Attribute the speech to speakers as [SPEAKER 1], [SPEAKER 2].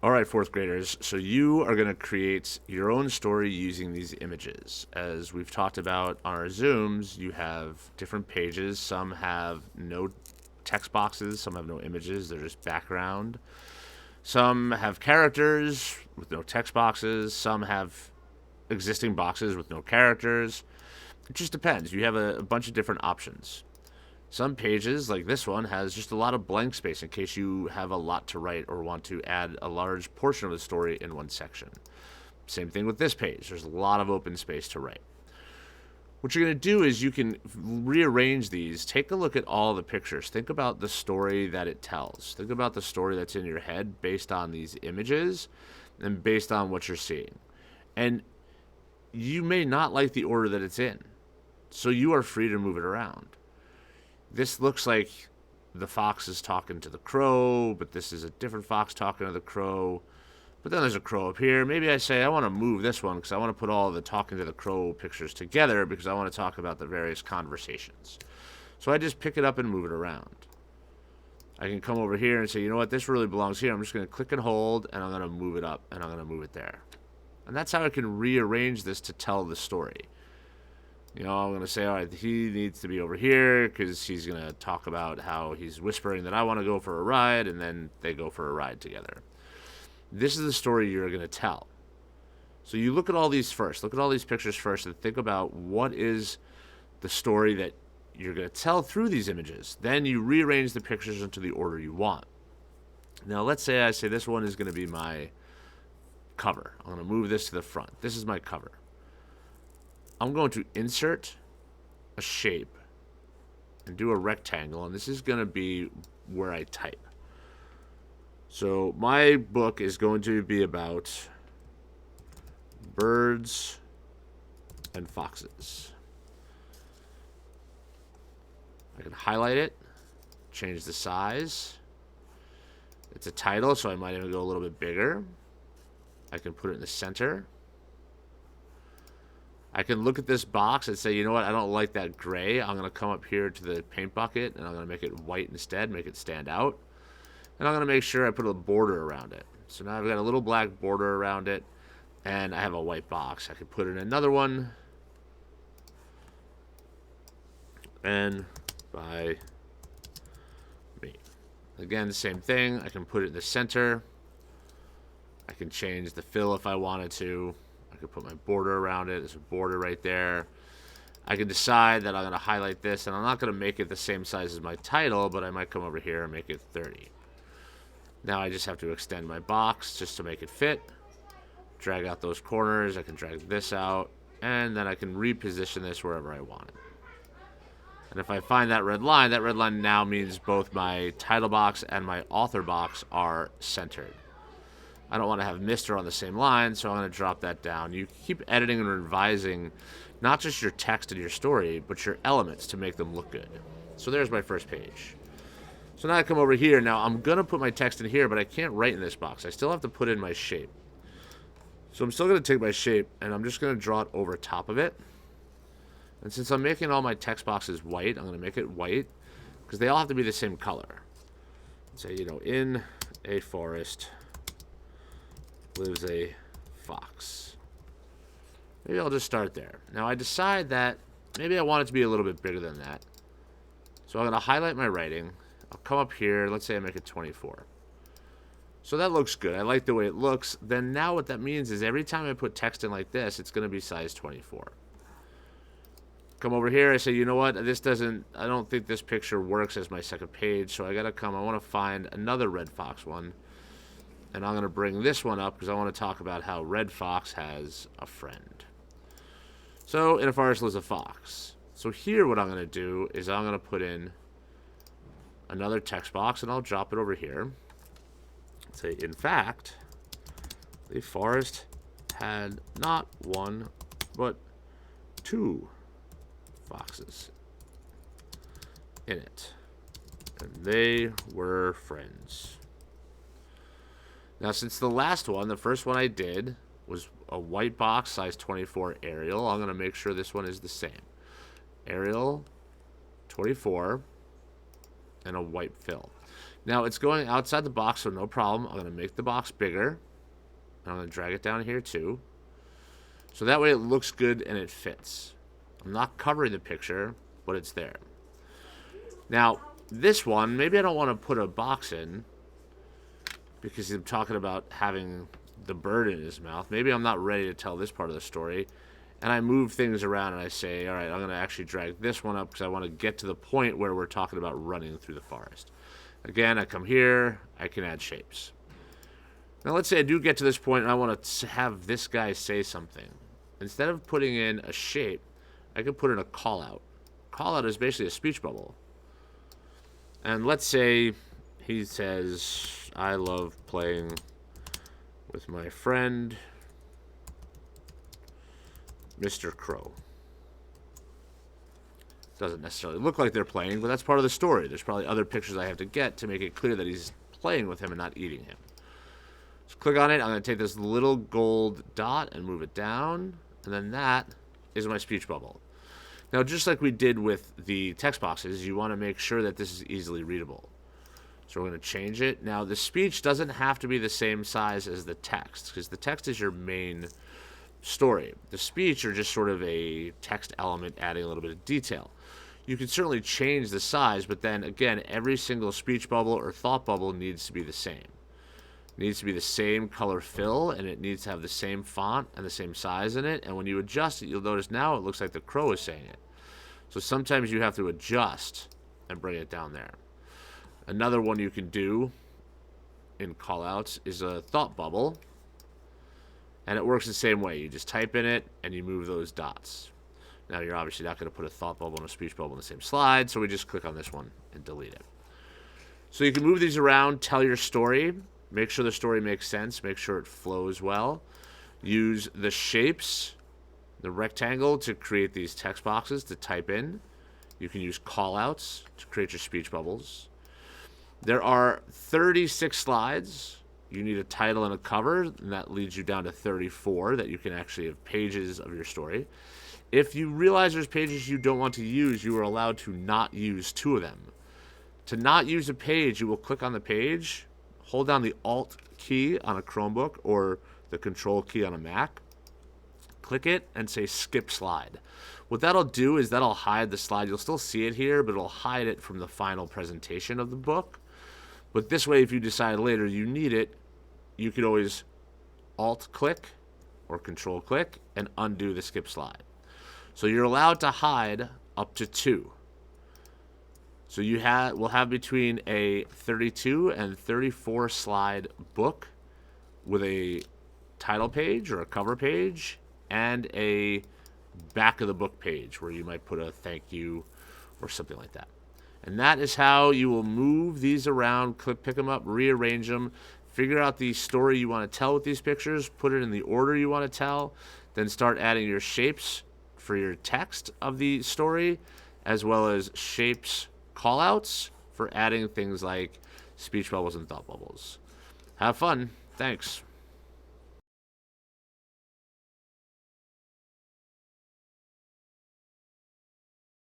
[SPEAKER 1] All right, fourth graders. So you are going to create your own story using these images. As we've talked about on our Zooms, you have different pages. Some have no text boxes, some have no images, they're just background. Some have characters with no text boxes, some have existing boxes with no characters. It just depends. You have a bunch of different options. Some pages, like this one, has just a lot of blank space in case you have a lot to write or want to add a large portion of the story in one section. Same thing with this page. There's a lot of open space to write. What you're going to do is you can rearrange these. Take a look at all the pictures. Think about the story that it tells. Think about the story that's in your head based on these images and based on what you're seeing. And you may not like the order that it's in, so you are free to move it around. This looks like the fox is talking to the crow, but this is a different fox talking to the crow. But then there's a crow up here. Maybe I say I want to move this one because I want to put all the talking to the crow pictures together because I want to talk about the various conversations. So I just pick it up and move it around. I can come over here and say, you know what, this really belongs here. I'm just going to click and hold, and I'm going to move it up, and I'm going to move it there. And that's how I can rearrange this to tell the story. You know, I'm going to say, all right, he needs to be over here because he's going to talk about how he's whispering that I want to go for a ride, and then they go for a ride together. This is the story you're going to tell. So you look at all these first. Look at all these pictures first and think about what is the story that you're going to tell through these images. Then you rearrange the pictures into the order you want. Now, let's say I say this one is going to be my cover. I'm going to move this to the front. This is my cover. I'm going to insert a shape and do a rectangle, and this is going to be where I type. So my book is going to be about birds and foxes. I can highlight it, change the size. It's a title, so I might even go a little bit bigger. I can put it in the center. I can look at this box and say, you know what, I don't like that gray. I'm going to come up here to the paint bucket, and I'm going to make it white instead, make it stand out. And I'm going to make sure I put a border around it. So now I've got a little black border around it, and I have a white box. I could put in another one. And by me. Again, the same thing. I can put it in the center. I can change the fill if I wanted to. I could put my border around it. There's a border right there. I can decide that I'm going to highlight this, and I'm not going to make it the same size as my title, but I might come over here and make it 30. Now I just have to extend my box just to make it fit. Drag out those corners. I can drag this out, and then I can reposition this wherever I want it. And if I find that red line now means both my title box and my author box are centered. I don't want to have Mr. on the same line, so I'm going to drop that down. You keep editing and revising not just your text and your story, but your elements to make them look good. So there's my first page. So now I come over here. Now I'm going to put my text in here, but I can't write in this box. I still have to put in my shape. So I'm still going to take my shape, and I'm just going to draw it over top of it. And since I'm making all my text boxes white, I'm going to make it white because they all have to be the same color. Say, you know, in a forest lives a fox. Maybe I'll just start there. Now I decide that maybe I want it to be a little bit bigger than that. So I'm going to highlight my writing. I'll come up here. Let's say I make it 24. So that looks good. I like the way it looks. Then now what that means is every time I put text in like this, it's going to be size 24. Come over here. I say, you know what? I don't think this picture works as my second page. So I got to I want to find another red fox one. And I'm going to bring this one up because I want to talk about how Red Fox has a friend. So, in a forest lives a fox. So here what I'm going to do is I'm going to put in another text box, and I'll drop it over here. Say, in fact, the forest had not one, but two foxes in it. And they were friends. Now, since the last one, the first one I did was a white box, size 24 Arial, I'm going to make sure this one is the same. Arial, 24, and a white fill. Now it's going outside the box, so no problem. I'm going to make the box bigger. And I'm going to drag it down here too. So that way it looks good and it fits. I'm not covering the picture, but it's there. Now, this one, maybe I don't want to put a box in because I'm talking about having the bird in his mouth. Maybe I'm not ready to tell this part of the story. And I move things around and I say, all right, I'm going to actually drag this one up because I want to get to the point where we're talking about running through the forest. Again, I come here, I can add shapes. Now let's say I do get to this point and I want to have this guy say something. Instead of putting in a shape, I can put in a call out. Call out is basically a speech bubble. And let's say he says, I love playing with my friend Mr. Crow. Doesn't necessarily look like they're playing, but that's part of the story. There's probably other pictures I have to get to make it clear that he's playing with him and not eating him. So click on it. I'm going to take this little gold dot and move it down. And then that is my speech bubble. Now, just like we did with the text boxes, you want to make sure that this is easily readable. So we're going to change it. Now, the speech doesn't have to be the same size as the text, because the text is your main story. The speech are just sort of a text element adding a little bit of detail. You can certainly change the size, but then again, every single speech bubble or thought bubble needs to be the same. It needs to be the same color fill, and it needs to have the same font and the same size in it. And when you adjust it, you'll notice now it looks like the crow is saying it. So sometimes you have to adjust and bring it down there. Another one you can do in callouts is a thought bubble. And it works the same way. You just type in it and you move those dots. Now you're obviously not going to put a thought bubble and a speech bubble in the same slide, so we just click on this one and delete it. So you can move these around, tell your story, make sure the story makes sense, make sure it flows well. Use the shapes, the rectangle to create these text boxes to type in. You can use callouts to create your speech bubbles. There are 36 slides. You need a title and a cover, and that leads you down to 34 that you can actually have pages of your story. If you realize there's pages you don't want to use, you are allowed to not use 2 of them. To not use a page, you will click on the page, hold down the Alt key on a Chromebook or the Control key on a Mac, click it, and say skip slide. What that'll do is that'll hide the slide. You'll still see it here, but it'll hide it from the final presentation of the book. But this way, if you decide later you need it, you could always Alt-click or Control-click and undo the skip slide. So you're allowed to hide up to 2. So we'll have between a 32 and 34 slide book with a title page or a cover page and a back of the book page where you might put a thank you or something like that. And that is how you will move these around, pick them up, rearrange them, figure out the story you want to tell with these pictures, put it in the order you want to tell, then start adding your shapes for your text of the story, as well as shapes callouts for adding things like speech bubbles and thought bubbles. Have fun. Thanks.